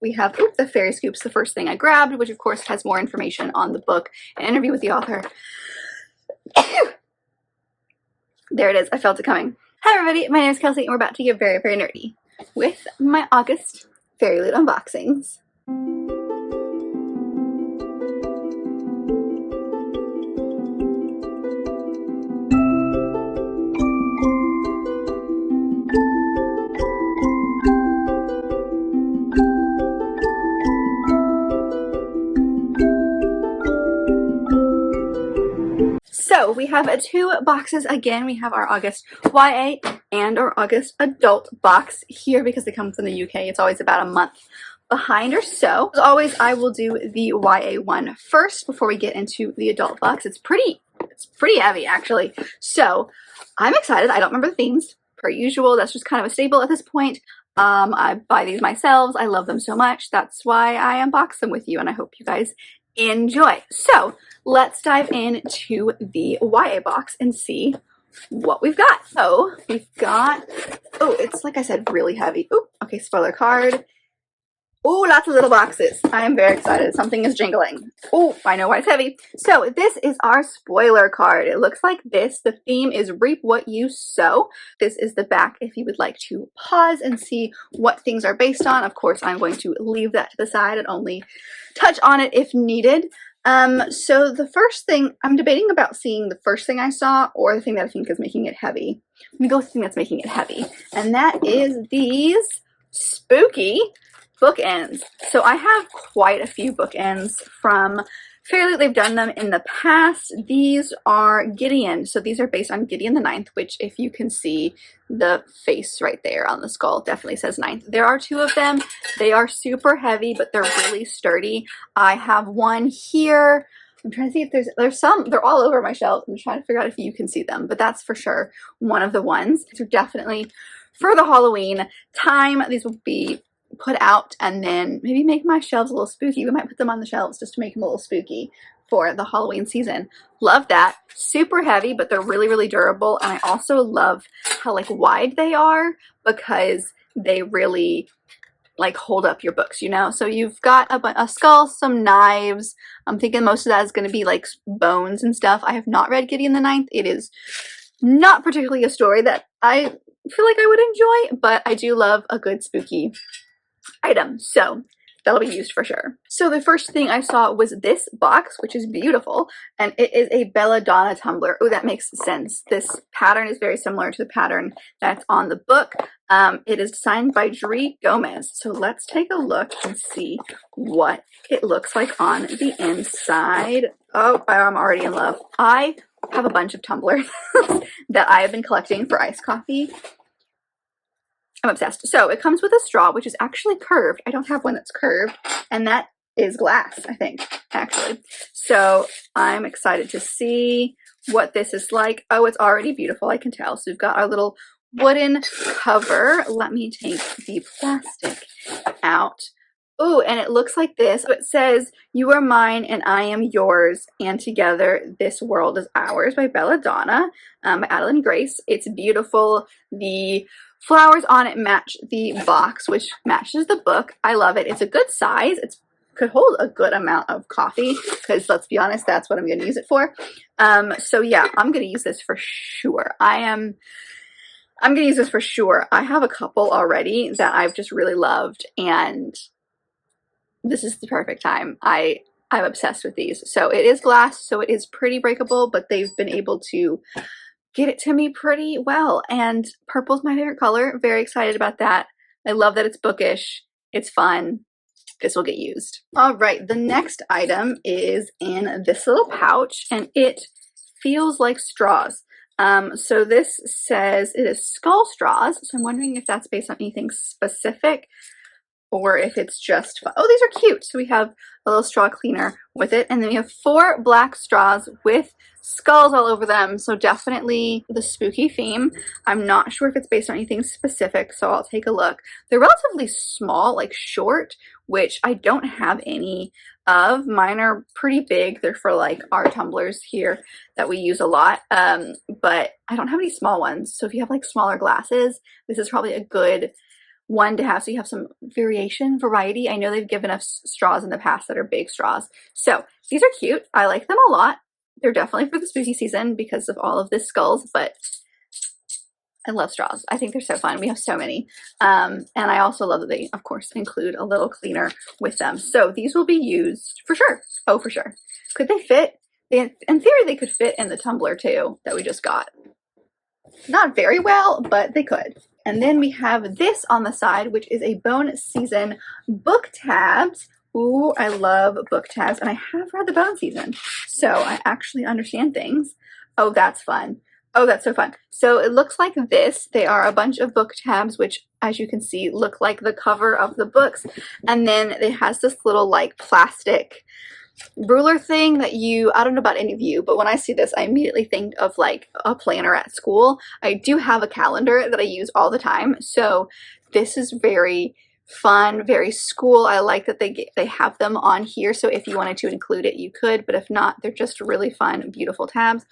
We have the Fairy Scoops, the first thing I grabbed, which of course has more information on the book, an interview with the author. There it is. I felt it coming. Hi everybody, my name is Kelsey and we're about to get very, very nerdy with my August Fairyloot unboxings. So we have two boxes again. We have our August YA and our August adult box here because they come from the UK. It's always about a month behind or so. As always, I will do the YA one first before we get into the adult box. It's pretty heavy actually. So I'm excited. I don't remember the themes per usual. That's just kind of a staple at this point. I buy these myself. I love them so much. That's why I unbox them with you and I hope you guys enjoy. So let's dive into the YA box and see what we've got. So we've got, oh, it's like I said, really heavy. Oh, okay, spoiler card. Oh, lots of little boxes. I am very excited. Something is jingling. Oh, I know why it's heavy. So this is our spoiler card. It looks like this. The theme is reap what you sow. This is the back if you would like to pause and see what things are based on. Of course, I'm going to leave that to the side and only touch on it if needed. So the first thing, I'm debating about seeing the first thing I saw or the thing that I think is making it heavy. I'm gonna go with the thing that's making it heavy. And that is these spooky bookends. So I have quite a few bookends from Fairyloot. They've done them in the past. These are Gideon. So these are based on Gideon the Ninth, which if you can see the face right there on the skull definitely says Ninth. There are two of them. They are super heavy, but they're really sturdy. I have one here. I'm trying to see if there's some, they're all over my shelf. I'm trying to figure out if you can see them, but that's for sure one of the ones. These are definitely for the Halloween time. These will be put out and then maybe make my shelves a little spooky. We might put them on the shelves just to make them a little spooky for the Halloween season. Love that. Super heavy, but they're really, really durable. And I also love how like wide they are because they really like hold up your books, you know? So you've got a skull, some knives. I'm thinking most of that is going to be like bones and stuff. I have not read Gideon the Ninth. It is not particularly a story that I feel like I would enjoy, but I do love a good spooky item, so that'll be used for sure. So the first thing I saw was this box, which is beautiful, and it is a Belladonna tumbler. Oh, that makes sense. This pattern is very similar to the pattern that's on the book. It is designed by Dre Gomez. So let's take a look and see what it looks like on the inside. Oh, I'm already in love. I have a bunch of tumblers that I have been collecting for iced coffee. I'm obsessed. So it comes with a straw, which is actually curved. I don't have one that's curved, and that is glass, I think, actually. So I'm excited to see what this is like. Oh, it's already beautiful, I can tell. So we've got our little wooden cover. Let me take the plastic out. Oh, and it looks like this. So it says, "You are mine and I am yours, and together this world is ours," by Belladonna, by Adeline Grace. It's beautiful. The flowers on it match the box, which matches the book. I love it. It's a good size. It could hold a good amount of coffee because let's be honest, that's what I'm going to use it for. So yeah, I'm going to use this for sure. I'm going to use this for sure. I have a couple already that I've just really loved, and this is the perfect time. I'm obsessed with these. So it is glass, so it is pretty breakable, but they've been able to get it to me pretty well. And purple's my favorite color. Very excited about that. I love that it's bookish. It's fun. This will get used. All right, the next item is in this little pouch, and it feels like straws. So this says it is skull straws. So I'm wondering if that's based on anything specific or if it's just fun. Oh, these are cute. So we have a little straw cleaner with it. And then we have 4 black straws with skulls all over them. So definitely the spooky theme. I'm not sure if it's based on anything specific, so I'll take a look. They're relatively small, like short, which I don't have any of. Mine are pretty big. They're for like our tumblers here that we use a lot. But I don't have any small ones. So if you have like smaller glasses, this is probably a good one to have, so you have some variety. I know they've given us straws in the past that are big straws. So these are cute. I like them a lot. They're definitely for the spooky season because of all of the skulls, but I love straws. I think they're so fun. We have so many. And I also love that they, of course, include a little cleaner with them. So these will be used for sure. Oh, for sure. Could they fit? In theory, they could fit in the tumbler too that we just got. Not very well, but they could. And then we have this on the side, which is a Bone Season book tabs. Ooh, I love book tabs. And I have read the Bone Season, so I actually understand things. Oh, that's fun. Oh, that's so fun. So it looks like this. They are a bunch of book tabs, which, as you can see, look like the cover of the books. And then it has this little like plastic ruler thing that I don't know about any of you, but when I see this, I immediately think of like a planner at school. I do have a calendar that I use all the time. So this is very fun, very school. I like that they have them on here. So if you wanted to include it, you could, but if not, they're just really fun, beautiful tabs.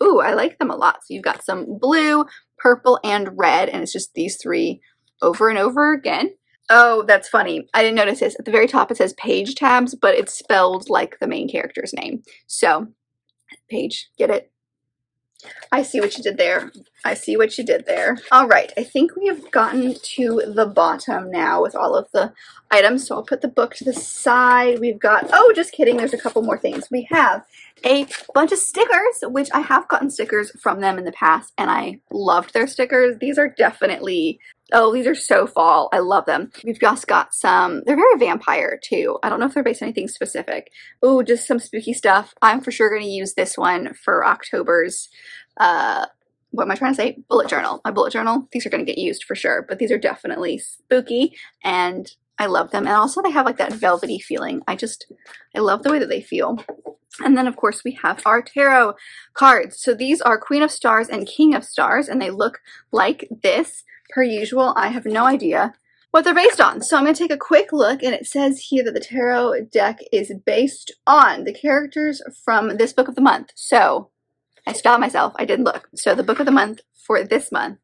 Ooh, I like them a lot. So you've got some blue, purple, and red, and it's just these three over and over again. Oh, that's funny. I didn't notice this. At the very top, it says page tabs, but it's spelled like the main character's name. So, page, get it? I see what you did there. I see what you did there. All right, I think we have gotten to the bottom now with all of the items. So I'll put the book to the side. We've got, oh, just kidding. There's a couple more things. We have a bunch of stickers, which I have gotten stickers from them in the past, and I loved their stickers. These are definitely, oh, these are so fall. I love them. We've just got some, they're very vampire too. I don't know if they're based on anything specific. Oh, just some spooky stuff. I'm for sure going to use this one for October's, what am I trying to say? Bullet journal. My bullet journal. These are going to get used for sure, but these are definitely spooky and I love them. And also they have like that velvety feeling. I love the way that they feel. And then of course we have our tarot cards. So these are Queen of Stars and King of Stars, and they look like this. Per usual, I have no idea what they're based on. So I'm going to take a quick look, and it says here that the tarot deck is based on the characters from this book of the month. So I stopped myself. I didn't look. So the book of the month for this month,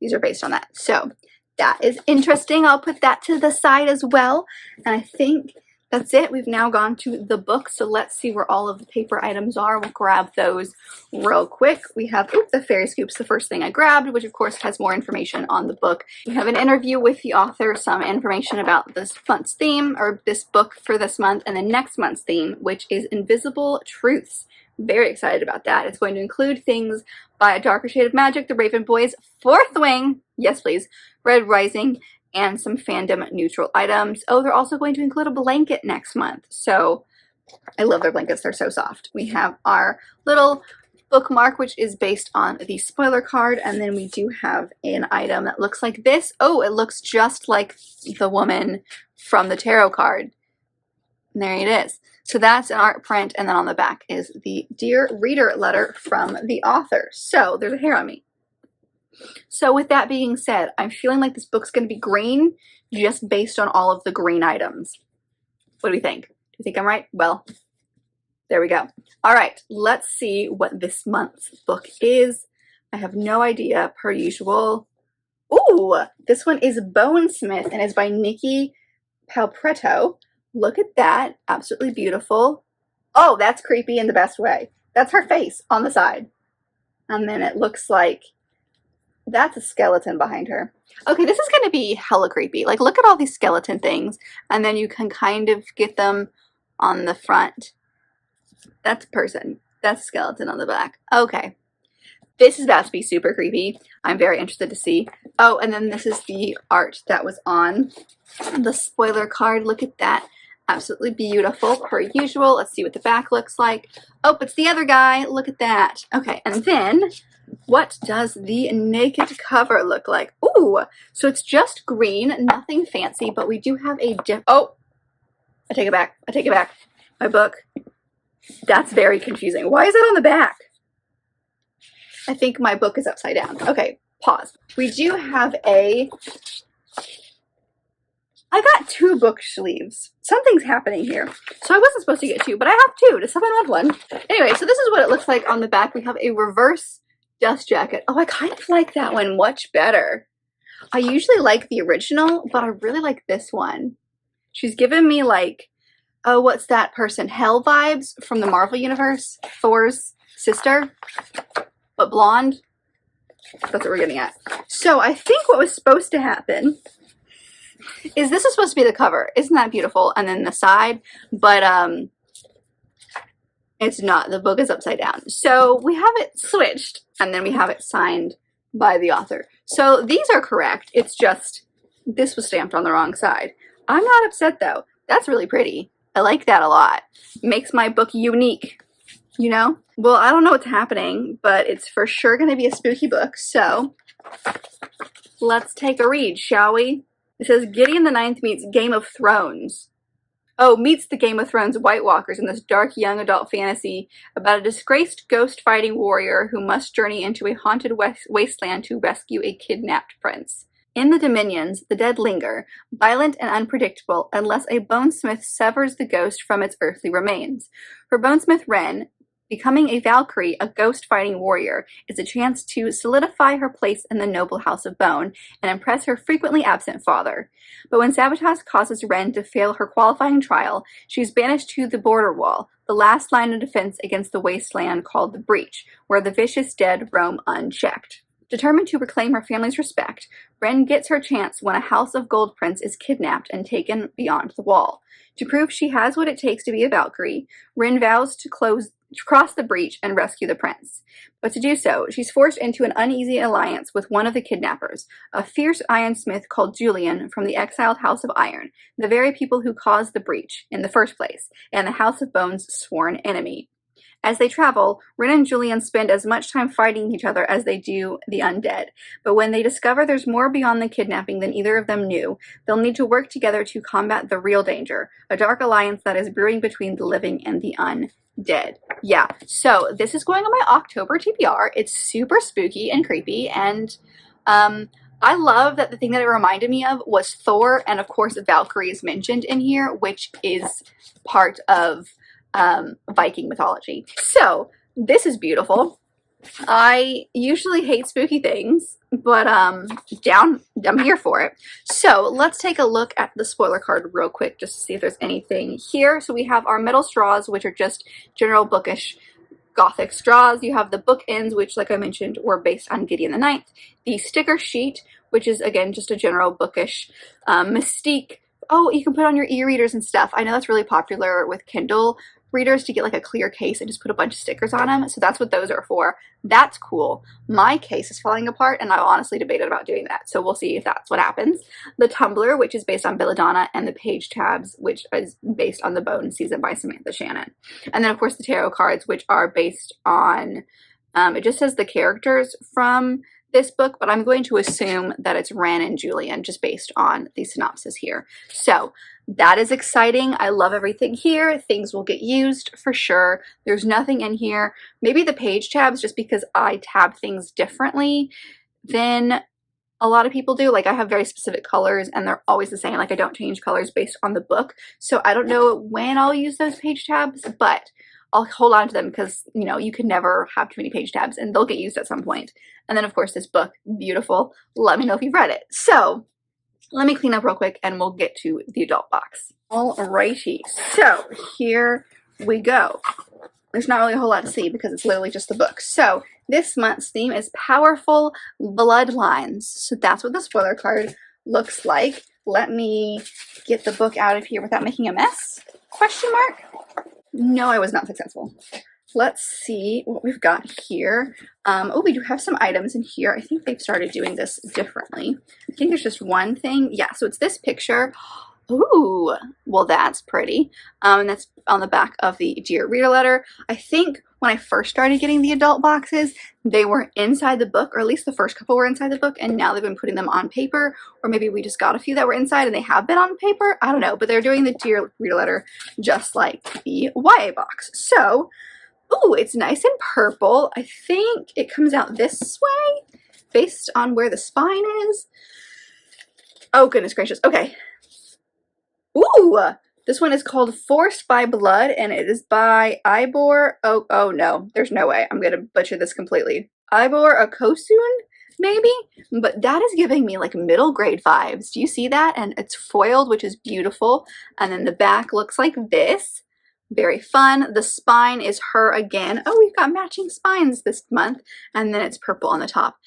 these are based on that. So that is interesting. I'll put that to the side as well. And I think that's it. We've now gone to the book. So let's see where all of the paper items are. We'll grab those real quick. We have the Fairy Scoops, the first thing I grabbed, which of course has more information on the book. We have an interview with the author, some information about this month's theme, or this book for this month, and the next month's theme, which is Invisible Truths. Very excited about that. It's going to include things by A Darker Shade of Magic, The Raven Boys, Fourth Wing, yes please, Red Rising, and some fandom neutral items. Oh, they're also going to include a blanket next month. So I love their blankets. They're so soft. We have our little bookmark, which is based on the spoiler card. And then we do have an item that looks like this. Oh, it looks just like the woman from the tarot card. And there it is. So that's an art print. And then on the back is the Dear Reader letter from the author. So there's a hair on me. So with that being said, I'm feeling like this book's going to be green just based on all of the green items. What do we think? Do you think I'm right? Well, there we go. All right, let's see what this month's book is. I have no idea, per usual. Ooh, this one is Bonesmith and is by Nikki Palpretto. Look at that. Absolutely beautiful. Oh, that's creepy in the best way. That's her face on the side. And then it looks like that's a skeleton behind her. Okay, this is going to be hella creepy. Like, look at all these skeleton things, and then you can kind of get them on the front. That's a person. That's a skeleton on the back. Okay. This is about to be super creepy. I'm very interested to see. Oh, and then this is the art that was on the spoiler card. Look at that. Absolutely beautiful, per usual. Let's see what the back looks like. Oh, it's the other guy. Look at that. Okay, and then what does the naked cover look like? Ooh, so it's just green, nothing fancy, but we do have a oh, I take it back. I take it back. My book. That's very confusing. Why is that on the back? I think my book is upside down. Okay, pause. We do have I got two book sleeves. Something's happening here. So I wasn't supposed to get two, but I have two. Does someone want one? Anyway, so this is what it looks like on the back. We have a reverse dust jacket. Oh, I kind of like that one much better. I usually like the original, but I really like this one. She's given me like, oh, what's that person? Hell vibes from the Marvel Universe. Thor's sister, but blonde. That's what we're getting at. So I think what was supposed to happen is this is supposed to be the cover. Isn't that beautiful? And then the side, but it's not. The book is upside down. So we have it switched, and then we have it signed by the author. So these are correct. It's just this was stamped on the wrong side. I'm not upset though. That's really pretty. I like that a lot. Makes my book unique, you know? Well, I don't know what's happening, but it's for sure going to be a spooky book. So let's take a read, shall we? It says Gideon the Ninth meets Game of Thrones. Oh, meets the Game of Thrones White Walkers in this dark young adult fantasy about a disgraced ghost-fighting warrior who must journey into a haunted wasteland to rescue a kidnapped prince. In the Dominions, the dead linger, violent and unpredictable, unless a bonesmith severs the ghost from its earthly remains. For bonesmith Wren, becoming a Valkyrie, a ghost-fighting warrior, is a chance to solidify her place in the noble house of Bone and impress her frequently absent father. But when sabotage causes Wren to fail her qualifying trial, she is banished to the border wall, the last line of defense against the wasteland called the Breach, where the vicious dead roam unchecked. Determined to reclaim her family's respect, Wren gets her chance when a House of Gold prince is kidnapped and taken beyond the wall. To prove she has what it takes to be a Valkyrie, Wren vows to cross the breach and rescue the prince. But to do so, she's forced into an uneasy alliance with one of the kidnappers, a fierce ironsmith called Julian from the exiled House of Iron, the very people who caused the breach in the first place, and the House of Bone's sworn enemy. As they travel, Wren and Julian spend as much time fighting each other as they do the undead. But when they discover there's more beyond the kidnapping than either of them knew, they'll need to work together to combat the real danger, a dark alliance that is brewing between the living and the undead. Yeah, so this is going on my October TBR. It's super spooky and creepy, and I love that the thing that it reminded me of was Thor, and of course Valkyrie is mentioned in here, which is part of Viking mythology. So this is beautiful. I usually hate spooky things, but I'm here for it. So let's take a look at the spoiler card real quick just to see if there's anything here. So we have our metal straws, which are just general bookish gothic straws. You have the bookends, which like I mentioned were based on Gideon the Ninth. The sticker sheet, which is again just a general bookish mystique. Oh, you can put on your e-readers and stuff. I know that's really popular with Kindle readers to get like a clear case and just put a bunch of stickers on them. So that's what those are for. That's cool. My case is falling apart and I've honestly debated about doing that. So we'll see if that's what happens. The tumbler, which is based on Belladonna, and the page tabs, which is based on The Bone Season by Samantha Shannon. And then of course the tarot cards, which are based on, it just says the characters from this book, but I'm going to assume that it's Wren and Julian just based on the synopsis here. So that is exciting. I love everything here. Things will get used for sure. There's nothing in here. Maybe the page tabs, just because I tab things differently than a lot of people do. Like I have very specific colors and they're always the same. Like I don't change colors based on the book. So I don't know when I'll use those page tabs, but I'll hold on to them because, you know, you can never have too many page tabs and they'll get used at some point. And then of course this book, beautiful. Let me know if you've read it. So let me clean up real quick and we'll get to the adult box. Alrighty, so here we go. There's not really a whole lot to see because it's literally just the book. So this month's theme is powerful bloodlines. So that's what the spoiler card looks like. Let me get the book out of here without making a mess? Question mark? No, I was not successful. Let's see what we've got here. Oh, we do have some items in here. I think they've started doing this differently. I think there's just one thing. Yeah, so it's this picture. Ooh, well that's pretty. And that's on the back of the Dear Reader letter. I think when I first started getting the adult boxes, they were inside the book, or at least the first couple were inside the book, and now they've been putting them on paper, or maybe we just got a few that were inside and they have been on paper. I don't know, but they're doing the Dear Reader letter just like the YA box. So, ooh, it's nice and purple. I think it comes out this way based on where the spine is. Oh, goodness gracious. Okay. Ooh, this one is called Forced by Blood, and it is by Ivor. Oh no, there's no way. I'm going to butcher this completely. Ivor Akosun? maybe, but that is giving me like middle grade vibes. Do you see that? And it's foiled, which is beautiful. And then the back looks like this. Very fun. The spine is her again. Oh, we've got matching spines this month. And then it's purple on the top.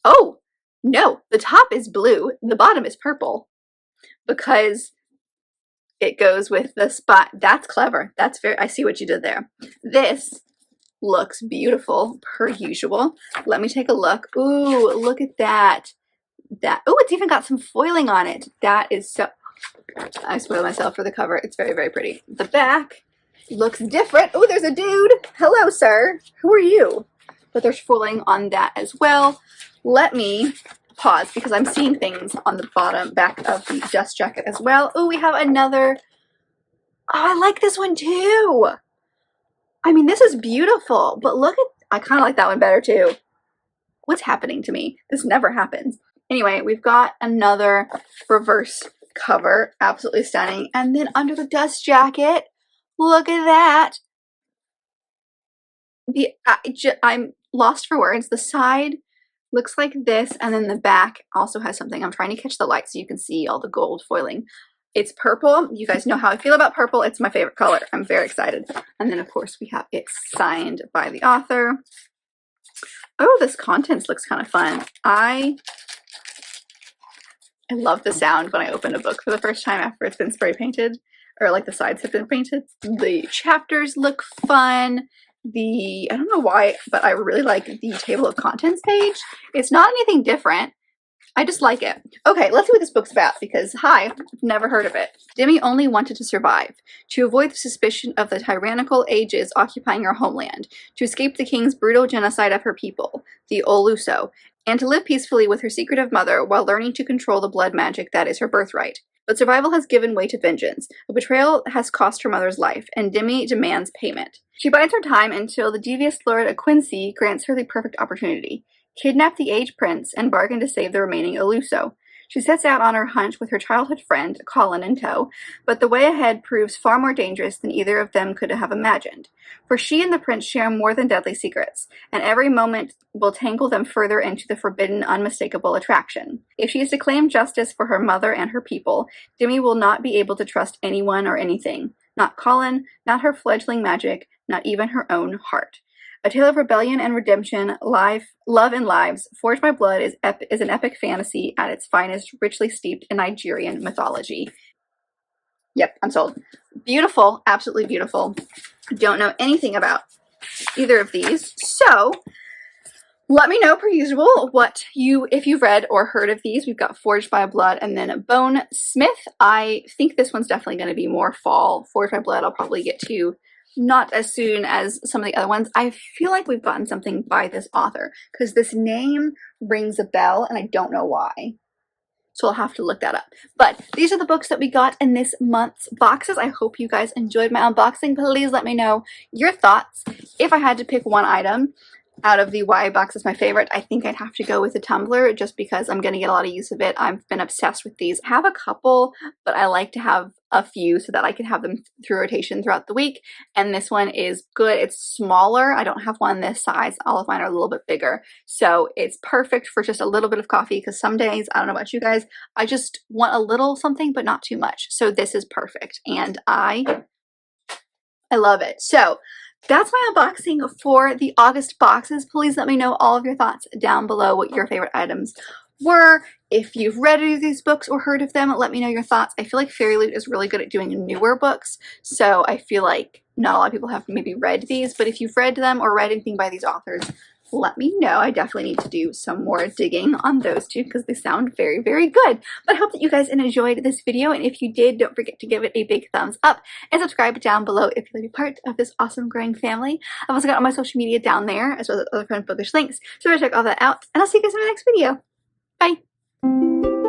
Oh, no, the top is blue. The bottom is purple because it goes with the spot. That's clever. That's very, I see what you did there. This looks beautiful per usual. Let me take a look. Ooh, look at that. Oh, it's even got some foiling on it. That is so, I spoiled myself for the cover. It's very, very pretty. The back looks different. Oh, there's a dude. Hello, sir. Who are you? But there's foiling on that as well. Let me pause because I'm seeing things on the bottom back of the dust jacket as well. Oh, we have another. Oh, I like this one too. I mean, this is beautiful, but look at, I kind of like that one better too. What's happening to me? This never happens. Anyway, we've got another reverse cover. Absolutely stunning. And then under the dust jacket, look at that. I'm lost for words. The side looks like this, and then the back also has something. I'm trying to catch the light so you can see all the gold foiling. It's purple. You guys know how I feel about purple. It's my favorite color. I'm very excited. And then, of course, we have it signed by the author. Oh, this contents looks kind of fun. I love the sound when I open a book for the first time after it's been spray painted, or like the sides have been painted. The chapters look fun. I don't know why, but I really like the table of contents page. It's not anything different. I just like it. Okay, let's see what this book's about because, hi, I've never heard of it. Demi only wanted to survive, to avoid the suspicion of the tyrannical ages occupying her homeland, to escape the king's brutal genocide of her people, the Oluso, and to live peacefully with her secretive mother while learning to control the blood magic that is her birthright. But survival has given way to vengeance. A betrayal has cost her mother's life, and Demi demands payment. She bides her time until the devious Lord Aquincy grants her the perfect opportunity. Kidnap the aged prince and bargain to save the remaining Oluso. She sets out on her hunt with her childhood friend, Colin, in tow, but the way ahead proves far more dangerous than either of them could have imagined. For she and the prince share more than deadly secrets, and every moment will tangle them further into the forbidden, unmistakable attraction. If she is to claim justice for her mother and her people, Demi will not be able to trust anyone or anything. Not Colin, not her fledgling magic, not even her own heart. A tale of rebellion and redemption, love and lives, forged by blood is an epic fantasy at its finest, richly steeped in Nigerian mythology. Yep, I'm sold. Beautiful, absolutely beautiful. Don't know anything about either of these, so let me know per usual if you've read or heard of these. We've got Forged by Blood and then Bone Smith. I think this one's definitely going to be more fall. Forged by Blood I'll probably get to not as soon as some of the other ones. I feel like we've gotten something by this author because this name rings a bell and I don't know why. So I'll have to look that up. But these are the books that we got in this month's boxes. I hope you guys enjoyed my unboxing. Please let me know your thoughts. If I had to pick one item out of the YA box as my favorite, I think I'd have to go with the tumbler just because I'm going to get a lot of use of it. I've been obsessed with these. I have a couple, but I like to have a few so that I can have them through rotation throughout the week. And this one is good. It's smaller. I don't have one this size. All of mine are a little bit bigger. So it's perfect for just a little bit of coffee because some days, I don't know about you guys, I just want a little something, but not too much. So this is perfect. And I love it. So that's my unboxing for the August boxes. Please let me know all of your thoughts down below, what your favorite items were. If you've read any of these books or heard of them, let me know your thoughts. I feel like Fairyloot is really good at doing newer books, so I feel like not a lot of people have maybe read these, but if you've read them or read anything by these authors, let me know. I definitely need to do some more digging on those two because they sound very, very good. But I hope that you guys enjoyed this video, and if you did, don't forget to give it a big thumbs up and subscribe down below if you'd like to be part of this awesome growing family. I've also got all my social media down there as well as other fun bookish links, so check all that out, and I'll see you guys in my next video. Bye!